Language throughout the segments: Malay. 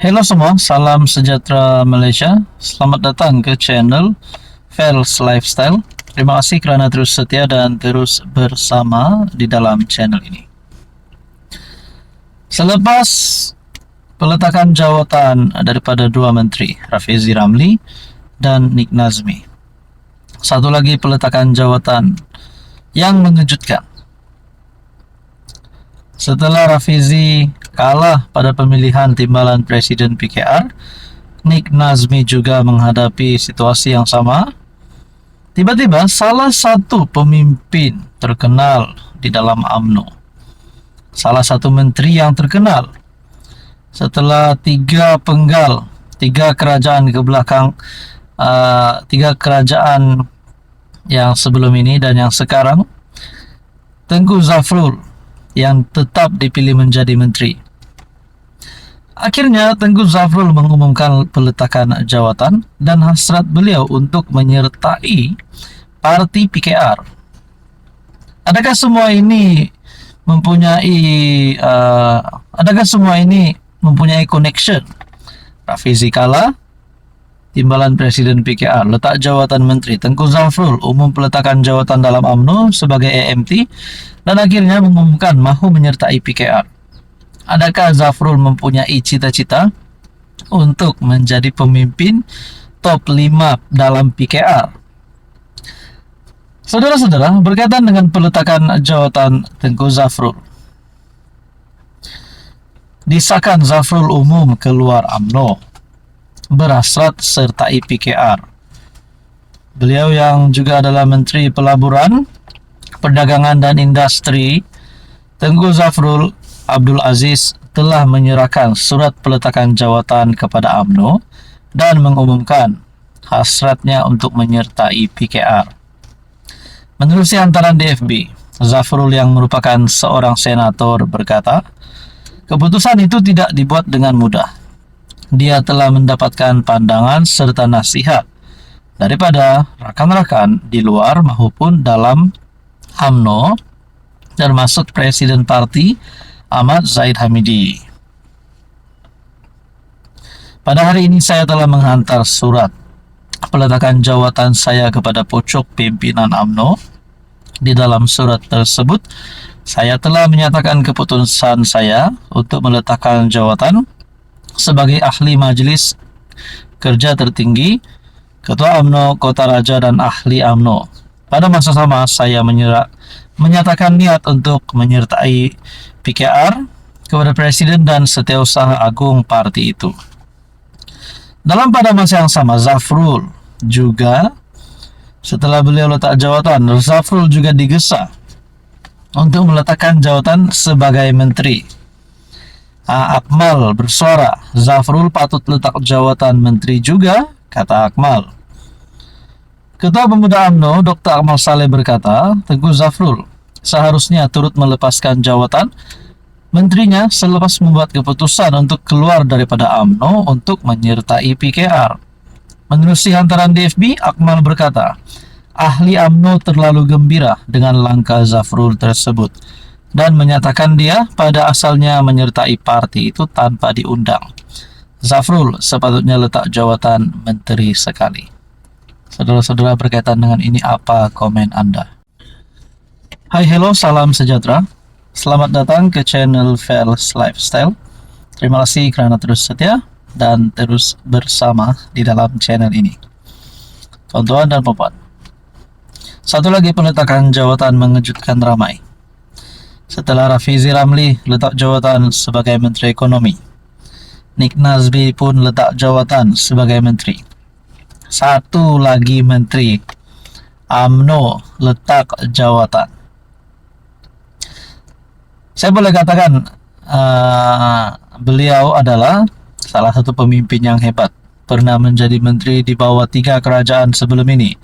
Halo semua, salam sejahtera Malaysia. Selamat datang ke channel Fels Lifestyle. Terima kasih kerana terus setia dan terus bersama di dalam channel ini. Selepas peletakan jawatan daripada dua menteri, Rafizi Ramli dan Nik Nazmi, satu lagi peletakan jawatan yang mengejutkan. Setelah Rafizi kalah pada pemilihan timbalan Presiden PKR, Nik Nazmi juga menghadapi situasi yang sama. Tiba-tiba salah satu pemimpin terkenal di dalam UMNO, salah satu menteri yang terkenal, setelah tiga kerajaan ke belakang, tiga kerajaan yang sebelum ini dan yang sekarang, Tengku Zafrul yang tetap dipilih menjadi menteri. Akhirnya Tengku Zafrul mengumumkan peletakan jawatan dan hasrat beliau untuk menyertai parti PKR. Adakah semua ini mempunyai connection? Rafizi kalah, timbalan Presiden PKR, letak jawatan menteri. Tengku Zafrul umum peletakan jawatan dalam UMNO sebagai AMT dan akhirnya mengumumkan mahu menyertai PKR. Adakah Zafrul mempunyai cita-cita untuk menjadi pemimpin top 5 dalam PKR? Saudara-saudara, berkaitan dengan peletakan jawatan Tengku Zafrul, disahkan Zafrul umum keluar UMNO, berhasrat sertai PKR. Beliau yang juga adalah Menteri Pelaburan, Perdagangan dan Industri, Tengku Zafrul Abdul Aziz, telah menyerahkan surat peletakan jawatan kepada UMNO dan mengumumkan hasratnya untuk menyertai PKR. Menerusi hantaran DFB, Zafrul yang merupakan seorang senator berkata, keputusan itu tidak dibuat dengan mudah. Dia telah mendapatkan pandangan serta nasihat daripada rakan-rakan di luar maupun dalam UMNO, termasuk Presiden Parti Ahmad Zahid Hamidi. Pada hari ini saya telah menghantar surat peletakan jawatan saya kepada pucuk pimpinan UMNO. Di dalam surat tersebut, saya telah menyatakan keputusan saya untuk meletakkan jawatan sebagai ahli Majlis Kerja Tertinggi, Ketua UMNO Kota Raja dan ahli UMNO. Pada masa sama, saya menyatakan niat untuk menyertai PKR kepada Presiden dan Setiausaha Agung parti itu. Pada masa yang sama, Zafrul juga, setelah beliau letak jawatan, Zafrul juga digesa untuk meletakkan jawatan sebagai menteri. Akmal bersuara, Zafrul patut letak jawatan menteri juga, kata Akmal. Ketua Pemuda UMNO, Dr. Akmal Saleh berkata, Tengku Zafrul seharusnya turut melepaskan jawatan menterinya selepas membuat keputusan untuk keluar daripada UMNO untuk menyertai PKR. Menerusi hantaran DFB, Akmal berkata, ahli UMNO terlalu gembira dengan langkah Zafrul tersebut dan menyatakan dia pada asalnya menyertai parti itu tanpa diundang. Zafrul sepatutnya letak jawatan menteri sekali. Saudara-saudara, berkaitan dengan ini, apa komen Anda? Hai, hello, salam sejahtera. Selamat datang ke channel Fels Lifestyle. Terima kasih kerana terus setia dan terus bersama di dalam channel ini. Tuan-tuan dan puan, satu lagi peletakan jawatan mengejutkan ramai. Setelah Rafizi Ramli letak jawatan sebagai Menteri Ekonomi, Nik Nazmi pun letak jawatan sebagai Menteri. Satu lagi Menteri UMNO letak jawatan. Saya boleh katakan beliau adalah salah satu pemimpin yang hebat. Pernah menjadi menteri di bawah tiga kerajaan sebelum ini.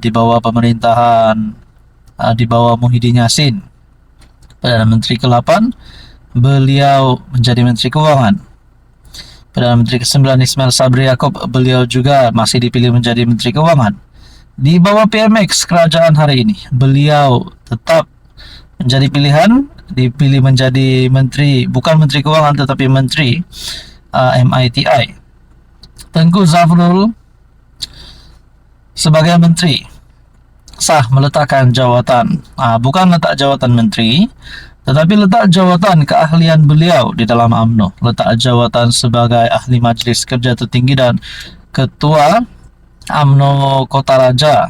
Di bawah pemerintahan, di bawah Muhyiddin Yassin. Perdana Menteri ke-8, beliau menjadi Menteri Keuangan. Perdana Menteri ke-9 Ismail Sabri Yaakob, beliau juga masih dipilih menjadi Menteri Keuangan. Di bawah PMX kerajaan hari ini, beliau tetap menjadi pilihan dipilih menjadi menteri, bukan menteri keuangan tetapi menteri MITI. Tengku Zafrul sebagai menteri sah meletakkan jawatan, bukan letak jawatan menteri, tetapi letak jawatan keahlian beliau di dalam UMNO, letak jawatan sebagai ahli Majlis Kerja Tertinggi dan Ketua UMNO Kota Raja.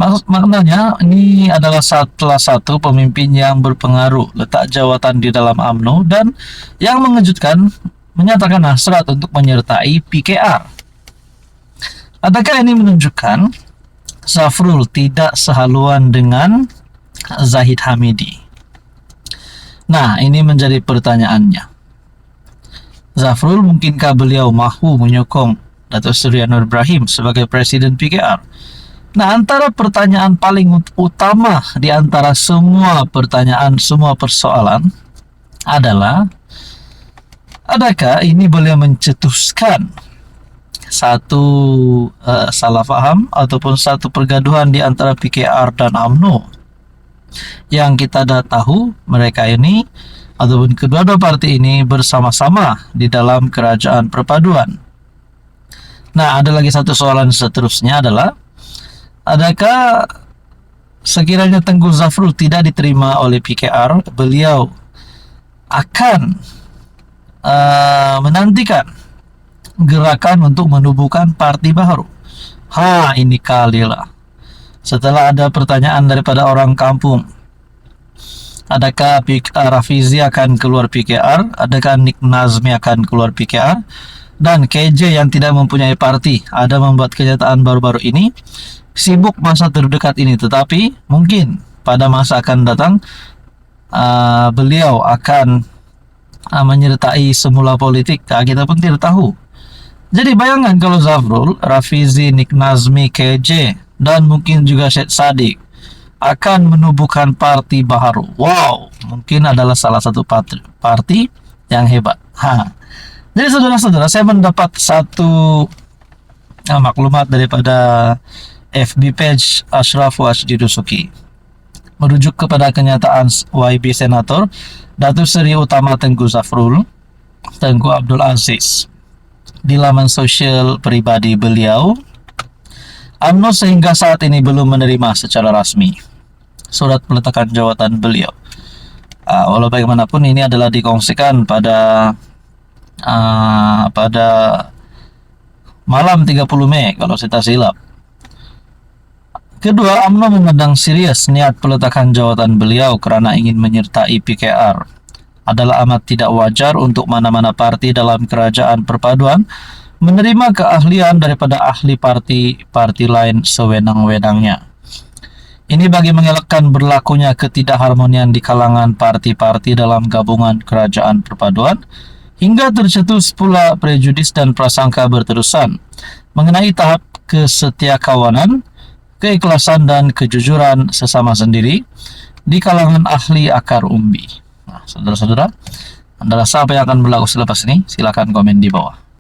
Maknanya ini adalah salah satu pemimpin yang berpengaruh, letak jawatan di dalam UMNO, dan yang mengejutkan menyatakan hasrat untuk menyertai PKR. Adakah ini menunjukkan Zafrul tidak sehaluan dengan Zahid Hamidi? Nah, ini menjadi pertanyaannya. Zafrul, mungkinkah beliau mahu menyokong Datuk Seri Anwar Ibrahim sebagai Presiden PKR? Nah, antara pertanyaan paling utama di antara semua pertanyaan, semua persoalan adalah, adakah ini boleh mencetuskan satu salah faham ataupun satu pergaduhan di antara PKR dan UMNO? Yang kita dah tahu, mereka ini ataupun kedua-dua parti ini bersama-sama di dalam kerajaan perpaduan. Nah, ada lagi satu soalan seterusnya adalah, adakah sekiranya Tengku Zafrul tidak diterima oleh PKR, beliau akan menantikan gerakan untuk menubuhkan parti baru? Ini kalilah. Setelah ada pertanyaan daripada orang kampung, adakah Rafizi akan keluar PKR, adakah Nik Nazmi akan keluar PKR, dan KJ yang tidak mempunyai parti ada membuat kenyataan baru-baru ini, sibuk masa terdekat ini, tetapi mungkin pada masa akan datang beliau akan menyertai semula politik. Kita pun tidak tahu. Jadi bayangkan kalau Zafrul, Rafizi, Nik Nazmi, KJ, dan mungkin juga Syed Saddiq akan menubuhkan parti baru. Wow, mungkin adalah salah satu parti yang hebat. Jadi saudara-saudara, saya mendapat satu maklumat daripada FB page Ashraf Wajdi Dusuki, merujuk kepada kenyataan YB Senator Datuk Seri Utama Tengku Zafrul, Tengku Abdul Aziz, di laman sosial pribadi beliau. UMNO sehingga saat ini belum menerima secara rasmi surat peletakan jawatan beliau. Walau bagaimanapun ini adalah dikongsikan pada malam 30 Mei kalau saya tak silap. Kedua, UMNO memandang serius niat peletakan jawatan beliau kerana ingin menyertai PKR. Adalah amat tidak wajar untuk mana-mana parti dalam kerajaan perpaduan menerima keahlian daripada ahli parti lain sewenang-wenangnya. Ini bagi mengelakkan berlakunya ketidakharmonian di kalangan parti-parti dalam gabungan kerajaan perpaduan, hingga tercetus pula prejudis dan prasangka berterusan mengenai tahap kesetiakawanan, keikhlasan dan kejujuran sesama sendiri di kalangan ahli akar umbi. Saudara-saudara, Anda rasa apa yang akan berlaku selepas ini? Silakan komen di bawah.